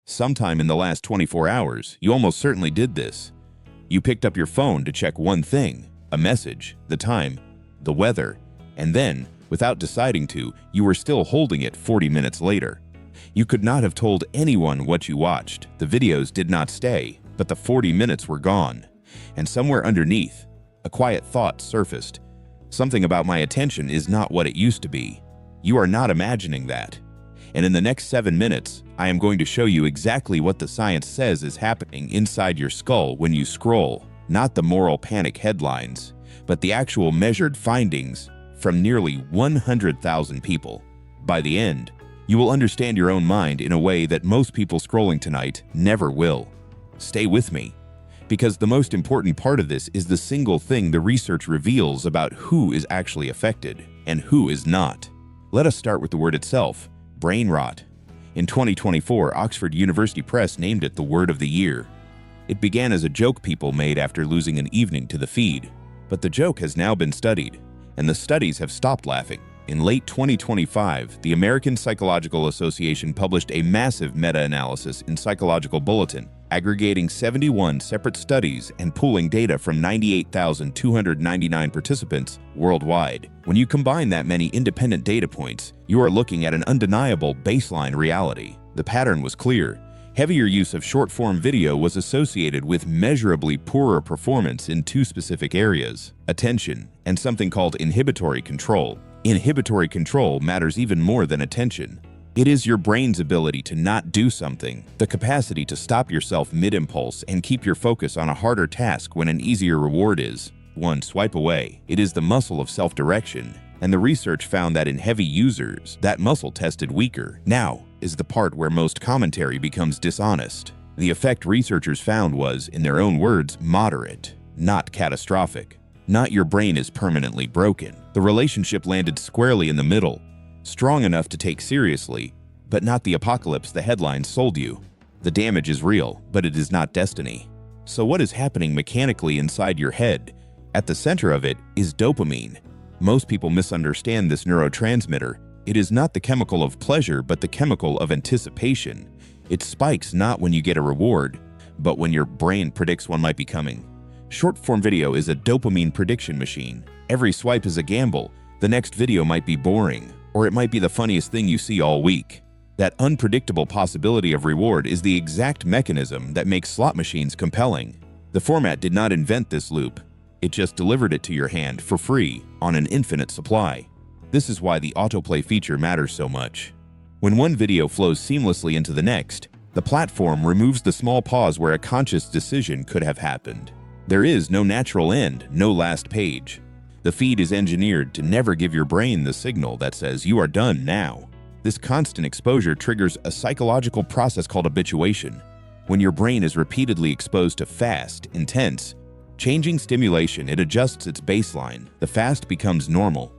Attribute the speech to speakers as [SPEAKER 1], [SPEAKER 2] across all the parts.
[SPEAKER 1] Sometime in the last 24 hours, you almost certainly did this. You picked up your phone to check one thing, a message, the time, the weather, and then, without deciding to, you were still holding it 40 minutes later. You could not have told anyone what you watched. The videos did not stay, but the 40 minutes were gone. And somewhere underneath, a quiet thought surfaced. Something about my attention is not what it used to be. You are not imagining that. And in the next 7 minutes, I am going to show you exactly what the science says is happening inside your skull when you scroll. Not the moral panic headlines, but the actual measured findings from nearly 100,000 people. By the end, you will understand your own mind in a way that most people scrolling tonight never will. Stay with me, because the most important part of this is the single thing the research reveals about who is actually affected and who is not. Let us start with the word itself, brain rot. In 2024, Oxford University Press named it the word of the year. It began as a joke people made after losing an evening to the feed, but the joke has now been studied, and the studies have stopped laughing. In late 2025, the American Psychological Association published a massive meta-analysis in Psychological Bulletin, aggregating 71 separate studies and pooling data from 98,299 participants worldwide. When you combine that many independent data points, you are looking at an undeniable baseline reality. The pattern was clear. Heavier use of short-form video was associated with measurably poorer performance in two specific areas: attention and something called inhibitory control. Inhibitory control matters even more than attention. It is your brain's ability to not do something, the capacity to stop yourself mid-impulse and keep your focus on a harder task when an easier reward is one swipe away. It is the muscle of self-direction, and the research found that in heavy users, that muscle tested weaker. Now is the part where most commentary becomes dishonest. The effect researchers found was, in their own words, moderate, not catastrophic. Not your brain is permanently broken. The relationship landed squarely in the middle, strong enough to take seriously, but not the apocalypse the headlines sold you. The damage is real, but it is not destiny. So what is happening mechanically inside your head? At the center of it is dopamine. Most people misunderstand this neurotransmitter. It is not the chemical of pleasure, but the chemical of anticipation. It spikes not when you get a reward, but when your brain predicts one might be coming. Short-form video is a dopamine prediction machine. Every swipe is a gamble. The next video might be boring, or it might be the funniest thing you see all week. That unpredictable possibility of reward is the exact mechanism that makes slot machines compelling. The format did not invent this loop. It just delivered it to your hand for free on an infinite supply. This is why the autoplay feature matters so much. When one video flows seamlessly into the next, the platform removes the small pause where a conscious decision could have happened. There is no natural end, no last page. The feed is engineered to never give your brain the signal that says you are done now. This constant exposure triggers a psychological process called habituation. When your brain is repeatedly exposed to fast, intense, changing stimulation, it adjusts its baseline. The fast becomes normal.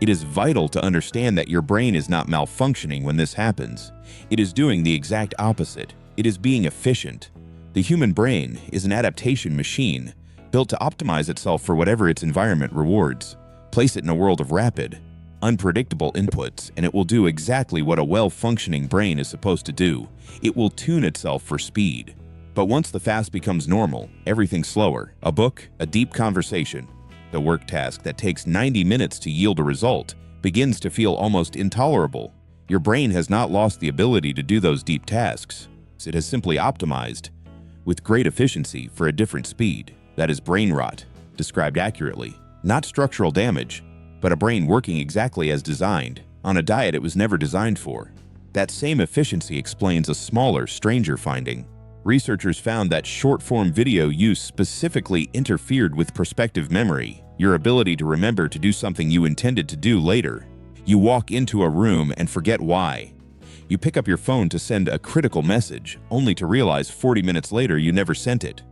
[SPEAKER 1] It is vital to understand that your brain is not malfunctioning when this happens. It is doing the exact opposite. It is being efficient. The human brain is an adaptation machine built to optimize itself for whatever its environment rewards. Place it in a world of rapid, unpredictable inputs, and it will do exactly what a well-functioning brain is supposed to do. It will tune itself for speed. But once the fast becomes normal, everything's slower. A book, a deep conversation, the work task that takes 90 minutes to yield a result begins to feel almost intolerable. Your brain has not lost the ability to do those deep tasks. It has simply optimized with great efficiency for a different speed. That is brain rot, described accurately. Not structural damage, but a brain working exactly as designed, on a diet it was never designed for. That same efficiency explains a smaller, stranger finding. Researchers found that short-form video use specifically interfered with prospective memory, your ability to remember to do something you intended to do later. You walk into a room and forget why. You pick up your phone to send a critical message, only to realize 40 minutes later you never sent it.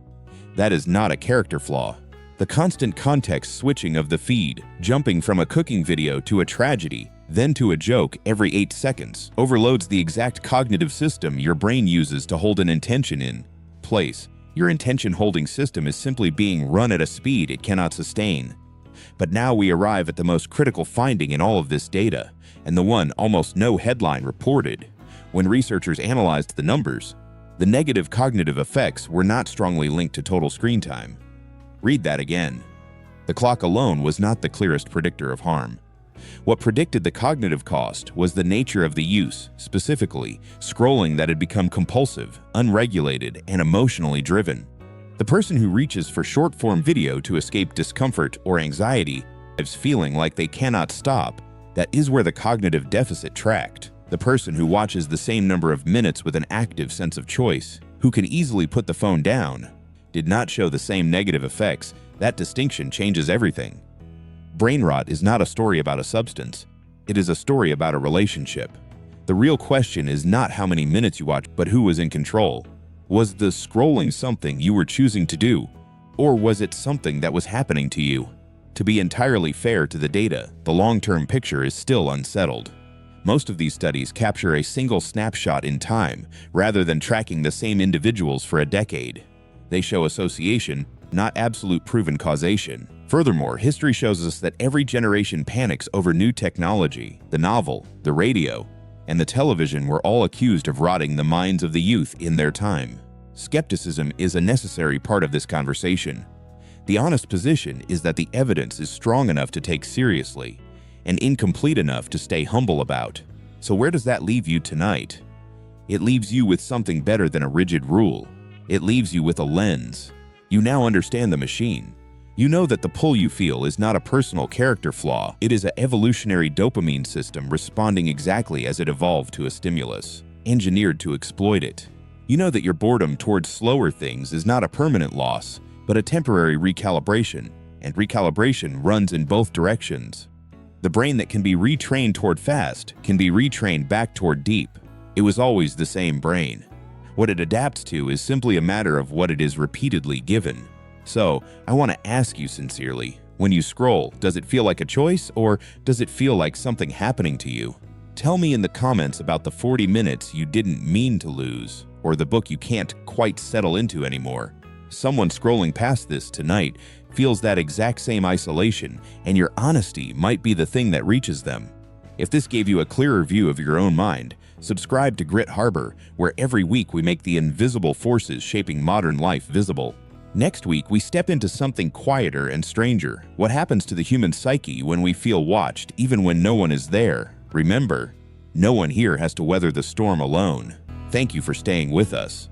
[SPEAKER 1] That is not a character flaw. The constant context switching of the feed, jumping from a cooking video to a tragedy, then to a joke every 8 seconds, overloads the exact cognitive system your brain uses to hold an intention in place. Your intention-holding system is simply being run at a speed it cannot sustain. But now we arrive at the most critical finding in all of this data, and the one almost no headline reported. When researchers analyzed the numbers, The negative cognitive effects were not strongly linked to total screen time. Read that again. The clock alone was not the clearest predictor of harm. What predicted the cognitive cost was the nature of the use, specifically scrolling that had become compulsive, unregulated, and emotionally driven. The person who reaches for short-form video to escape discomfort or anxiety is feeling like they cannot stop. That is where the cognitive deficit tracked. The person who watches the same number of minutes with an active sense of choice, who can easily put the phone down, did not show the same negative effects. That distinction changes everything. Brain rot is not a story about a substance. It is a story about a relationship. The real question is not how many minutes you watch, but who was in control. Was the scrolling something you were choosing to do, or was it something that was happening to you? To be entirely fair to the data, the long-term picture is still unsettled. Most of these studies capture a single snapshot in time, rather than tracking the same individuals for a decade. They show association, not absolute proven causation. Furthermore, history shows us that every generation panics over new technology. The novel, the radio, and the television were all accused of rotting the minds of the youth in their time. Skepticism is a necessary part of this conversation. The honest position is that the evidence is strong enough to take seriously and incomplete enough to stay humble about. So where does that leave you tonight? It leaves you with something better than a rigid rule. It leaves you with a lens. You now understand the machine. You know that the pull you feel is not a personal character flaw. It is an evolutionary dopamine system responding exactly as it evolved to a stimulus, engineered to exploit it. You know that your boredom towards slower things is not a permanent loss, but a temporary recalibration, and recalibration runs in both directions. The brain that can be retrained toward fast can be retrained back toward deep. It was always the same brain. What it adapts to is simply a matter of what it is repeatedly given. So, I want to ask you sincerely, when you scroll, does it feel like a choice, or does it feel like something happening to you? Tell me in the comments about the 40 minutes you didn't mean to lose, or the book you can't quite settle into anymore. Someone scrolling past this tonight feels that exact same isolation, and your honesty might be the thing that reaches them. If this gave you a clearer view of your own mind, subscribe to Grit Harbor, where every week we make the invisible forces shaping modern life visible. Next week, we step into something quieter and stranger. What happens to the human psyche when we feel watched, even when no one is there? Remember, no one here has to weather the storm alone. Thank you for staying with us.